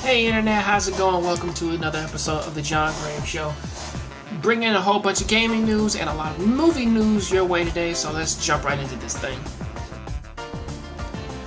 Hey Internet, how's it going? Welcome to another episode of the Jongravesshow. Bringing a whole bunch of gaming news and a lot of movie news your way today, so let's jump right into this thing.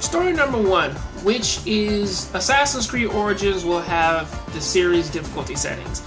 Story number one, which is Assassin's Creed Origins will have the series difficulty settings.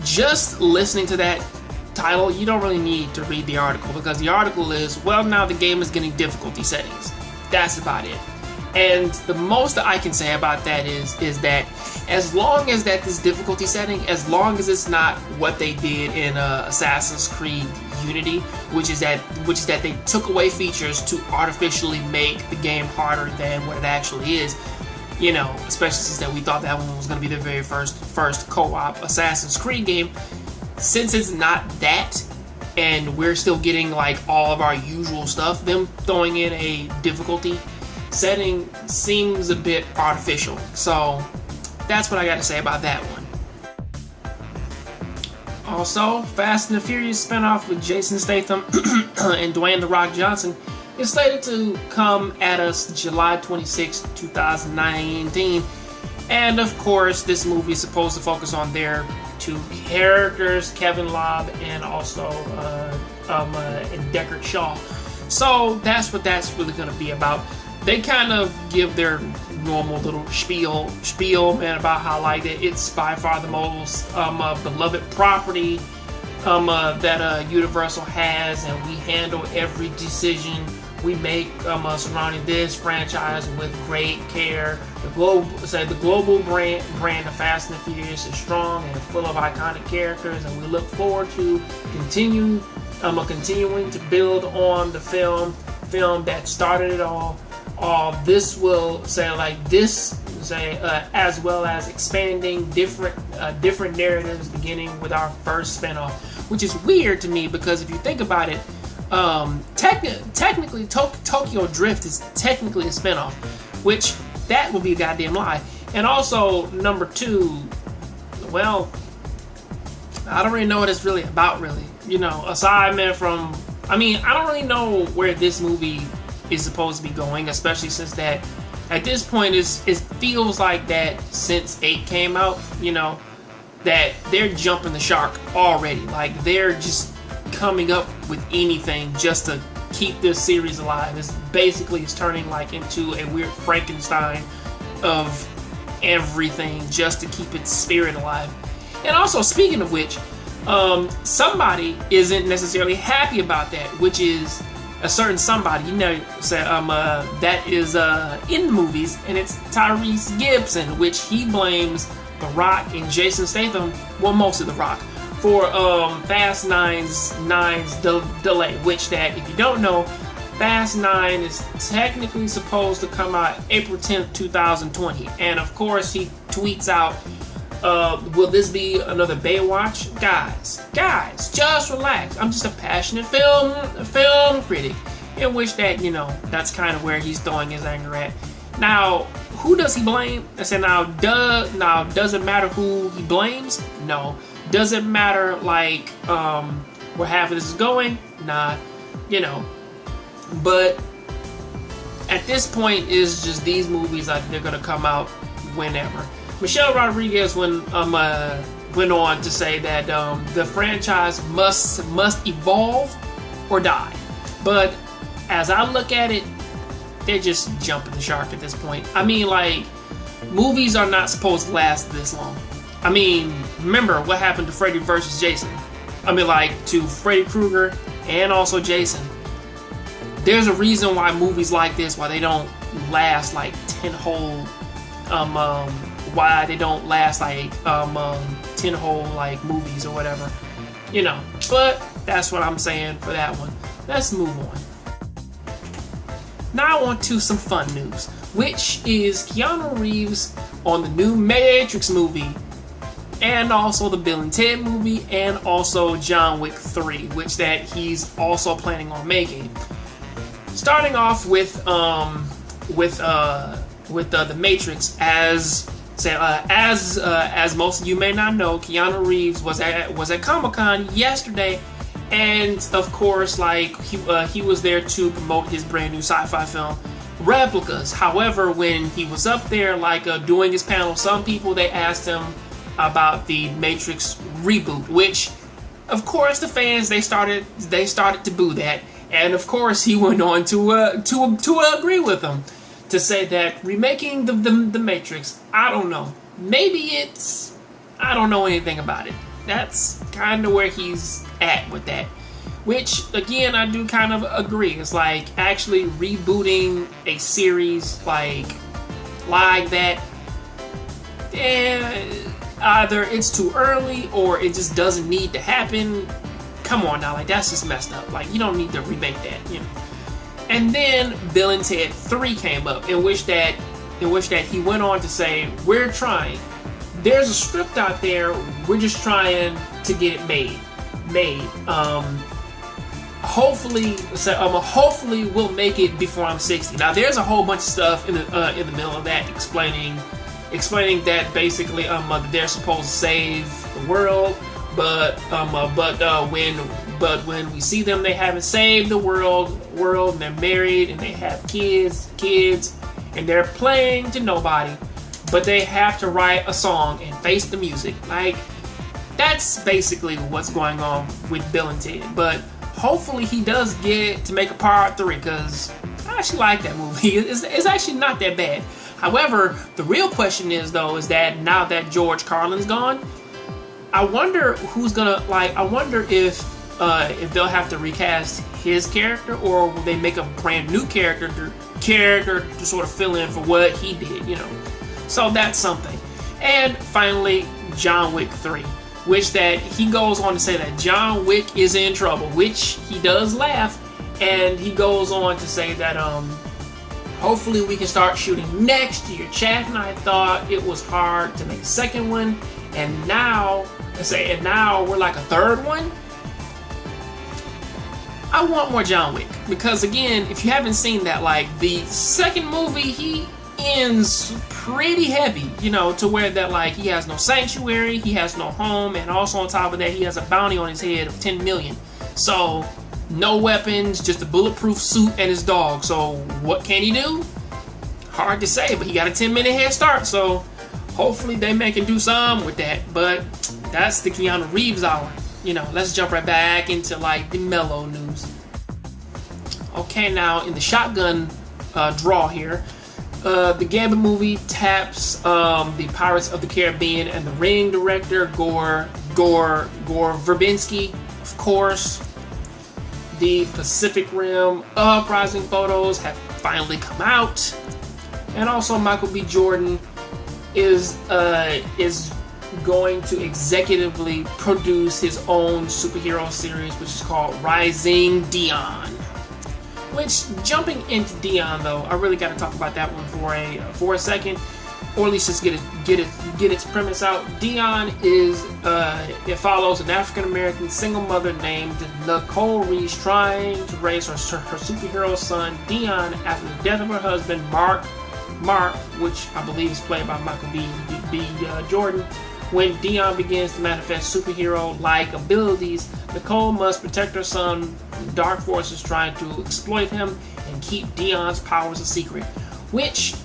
Just listening to that title, you don't really need to read the article, because the article is, well, now the game is getting difficulty settings. That's about it. And the most that I can say about that is that as long as that this difficulty setting, as long as it's not what they did in Assassin's Creed Unity, which is that they took away features to artificially make the game harder than what it actually is, you know, especially since that we thought that one was going to be the very first co-op Assassin's Creed game. Since it's not that, and we're still getting like all of our usual stuff, them throwing in a difficulty setting seems a bit artificial. So that's what I got to say about that one. Also, Fast and the Furious spinoff with Jason Statham and Dwayne "The Rock" Johnson is slated to come at us July 26, 2019. And of course, this movie is supposed to focus on their two characters, Kevin Lobb and also and Deckard Shaw. So that's what that's really going to be about. They kind of give their normal little spiel, man, about how like it's by far the most beloved property that Universal has, and we handle every decision we make surrounding this franchise with great care. The global brand of Fast and the Furious is strong and full of iconic characters, and we look forward to continuing to build on the film that started it all. This will as well as expanding different narratives, beginning with our first spinoff, which is weird to me because if you think about it, technically Tokyo Drift is technically a spinoff, which that would be a goddamn lie. And also number two, well, I don't really know what it's really about, really. You know, aside from, I don't really know where this movie is supposed to be going, especially since that at this point it feels like that since 8 came out, you know, that they're jumping the shark already. Like they're just coming up with anything just to keep this series alive. It's turning like into a weird Frankenstein of everything just to keep its spirit alive. And also, speaking of which, somebody isn't necessarily happy about that, which is a certain somebody, you know, that is in the movies, and it's Tyresse Gibson, which he blames The Rock and Jason Statham, well, most of The Rock, for Fast 9's delay, which that, if you don't know, Fast 9 is technically supposed to come out April 10th, 2020, and of course he tweets out, will this be another Baywatch? Guys, just relax. I'm just a passionate film critic, in which that, you know, that's kind of where he's throwing his anger at. Now, who does he blame? I said, does it matter who he blames? No. Does it matter, like, where half of this is going? Nah, you know. But at this point, is just these movies, they're gonna come out whenever. Micheal Rodriguez went on to say that the franchise must evolve or die. But as I look at it, they're just jumping the shark at this point. Like, movies are not supposed to last this long. Remember what happened to Freddy vs. Jason. To Freddy Krueger and also Jason. There's a reason why movies like this, why they don't last like 10 whole why they don't last like 10 whole like movies or whatever, you know. But that's what I'm saying for that one. Let's move on. Now on to some fun news, which is Keanu Reeves on the new Matrix movie, and also the Bill and Ted movie, and also John Wick 3, which that he's also planning on making. Starting off with the Matrix, as most of you may not know, Keanu Reeves was at Comic-Con yesterday, and of course, like he was there to promote his brand new sci-fi film, replicas. However, when he was up there, like doing his panel, some people they asked him about the Matrix reboot, which, of course, the fans they started to boo that, and of course he went on to agree with them, to say that remaking the Matrix, I don't know, maybe I don't know anything about it. That's kind of where he's at with that. Which, again, I do kind of agree. It's like actually rebooting a series like that. Either it's too early or it just doesn't need to happen. Come on now, like that's just messed up. Like you don't need to remake that, you know. And then Bill and Ted 3 came up, in which that he went on to say, "We're trying. There's a script out there. We're just trying to get it made. Hopefully we'll make it before I'm 60." Now there's a whole bunch of stuff in the middle of that explaining that basically they're supposed to save the world, but when we see them, they haven't saved the world, and they're married and they have kids, and they're playing to nobody, but they have to write a song and face the music. Like that's basically what's going on with Bill and Ted. But hopefully he does get to make a part 3, because I actually like that movie. It's actually not that bad. However, the real question is that now that George Carlin's gone, I wonder who's gonna I wonder if they'll have to recast his character, or will they make a brand new character to sort of fill in for what he did, you know. So that's something. And finally, John Wick 3. Which that he goes on to say that John Wick is in trouble, which he does laugh, and he goes on to say that hopefully we can start shooting next year. Chad and I thought it was hard to make a second one, and now we're like a third one. I want more John Wick, because again, if you haven't seen that, like the second movie, he ends pretty heavy, you know, to where that like he has no sanctuary, he has no home, and also on top of that he has a bounty on his head of 10 million. So no weapons, just a bulletproof suit and his dog. So what can he do? Hard to say, but he got a 10-minute head start, so hopefully they can do some with that. But that's the Keanu Reeves hour. You know, let's jump right back into like the mellow news. Okay, now in the shotgun draw here, the Gambit movie taps the Pirates of the Caribbean and the Ring director Gore Verbinski. Of course, the Pacific Rim uprising photos have finally come out, and also Micheal B.Jordan is going to executively produce his own superhero series, which is called Rising Dion. Which, jumping into Dion though, I really got to talk about that one for a second, or at least just get its premise out. Dion is it follows an African American single mother named Nicole Reese trying to raise her superhero son Dion after the death of her husband Mark, which I believe is played by Micheal B.Jordan. When Dion begins to manifest superhero-like abilities, Nicole must protect her son from dark forces trying to exploit him and keep Dion's powers a secret. Which,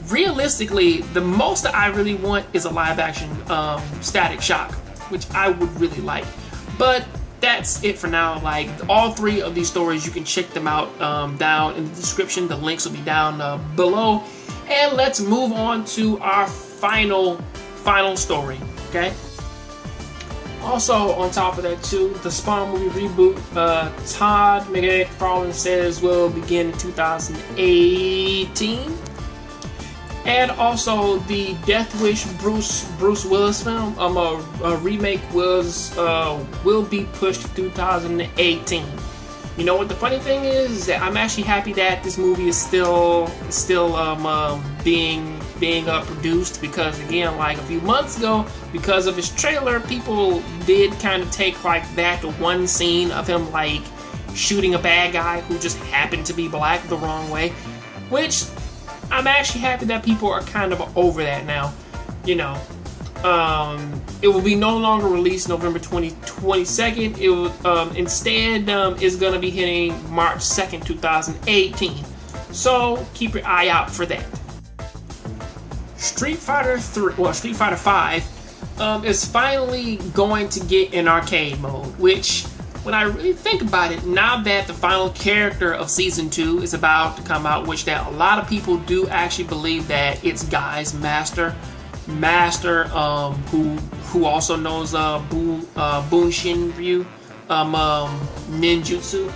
realistically, the most that I really want is a live-action Static Shock, which I would really like. But that's it for now. Like, all 3 of these stories, you can check them out down in the description. The links will be down below. And let's move on to our final story, okay? Also, on top of that too, the Spawn movie reboot, Todd McFarlane says will begin in 2018. And also the Death Wish Bruce Willis film, a remake will be pushed to 2018. You know what the funny thing is that I'm actually happy that this movie is still being produced, because again, like a few months ago, because of his trailer, people did kind of take like that one scene of him like shooting a bad guy who just happened to be black the wrong way, which I'm actually happy that people are kind of over that now. You know, it will be no longer released November 22nd. It will instead is going to be hitting March 2nd, 2018. So keep your eye out for that. Street Fighter 5 is finally going to get an arcade mode, which, when I really think about it, now that the final character of Season 2 is about to come out, which that a lot of people do actually believe that it's Guy's Master, who also knows Bunshin Ryu, ninjutsu.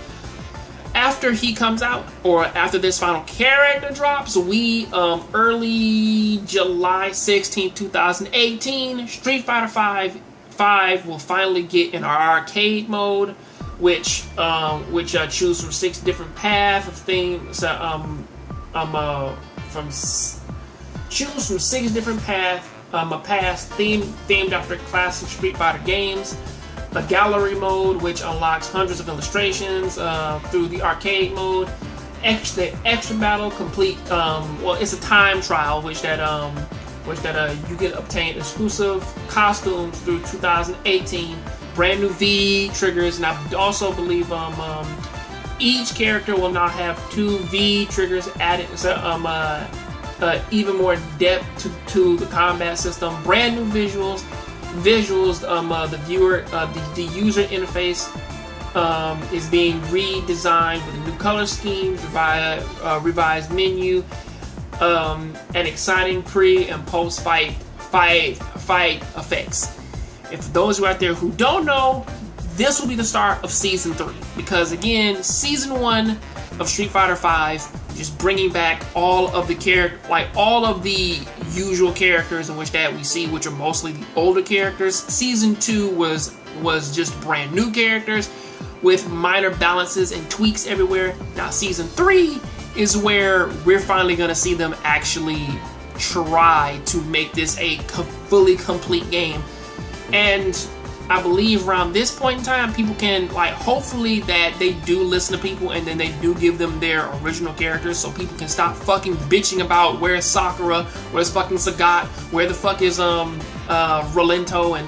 After he comes out, or after this final character drops, we early July 16, 2018, Street Fighter 5 will finally get in our arcade mode, which choose from 6 different paths of themes. Choose from 6 different paths themed after classic Street Fighter games. A gallery mode, which unlocks hundreds of illustrations through the arcade mode. Extra battle complete. It's a time trial, which you can obtain exclusive costumes through 2018. Brand new V triggers, and I also believe each character will now have 2 V triggers added. So even more depth to the combat system. Brand new visuals. The user interface is being redesigned with a new color scheme, revised menu, and exciting pre and post fight effects. If those of you out there who don't know, this will be the start of Season 3, because again, Season 1 of Street Fighter 5 just bringing back all of the usual characters in which that we see, which are mostly the older characters. Season 2 was just brand new characters with minor balances and tweaks everywhere. Now Season 3 is where we're finally going to see them actually try to make this a fully complete game. And I believe around this point in time, people can, hopefully that they do listen to people and then they do give them their original characters, so people can stop fucking bitching about where's Sakura, where's fucking Sagat, where the fuck is Rolento and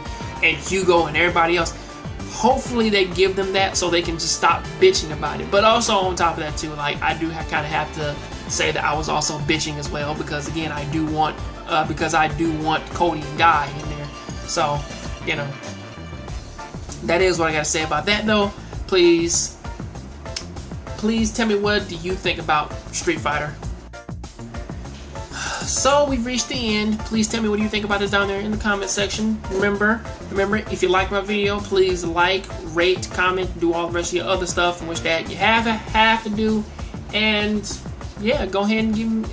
Hugo and everybody else. Hopefully they give them that so they can just stop bitching about it. But also on top of that too, I do kind of have to say that I was also bitching as well, because again, I do want Cody and Guy in there. So, you know, that is what I gotta say about that though. Please tell me, what do you think about Street Fighter? So we've reached the end. Please tell me what you think about this down there in the comment section. Remember, if you like my video, please like, rate, comment, do all the rest of your other stuff in which that you have to do. And yeah, go ahead and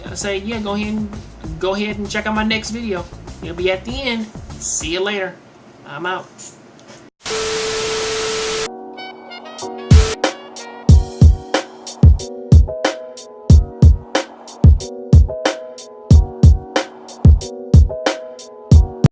go ahead and check out my next video. It'll be at the end. See you later. I'm out.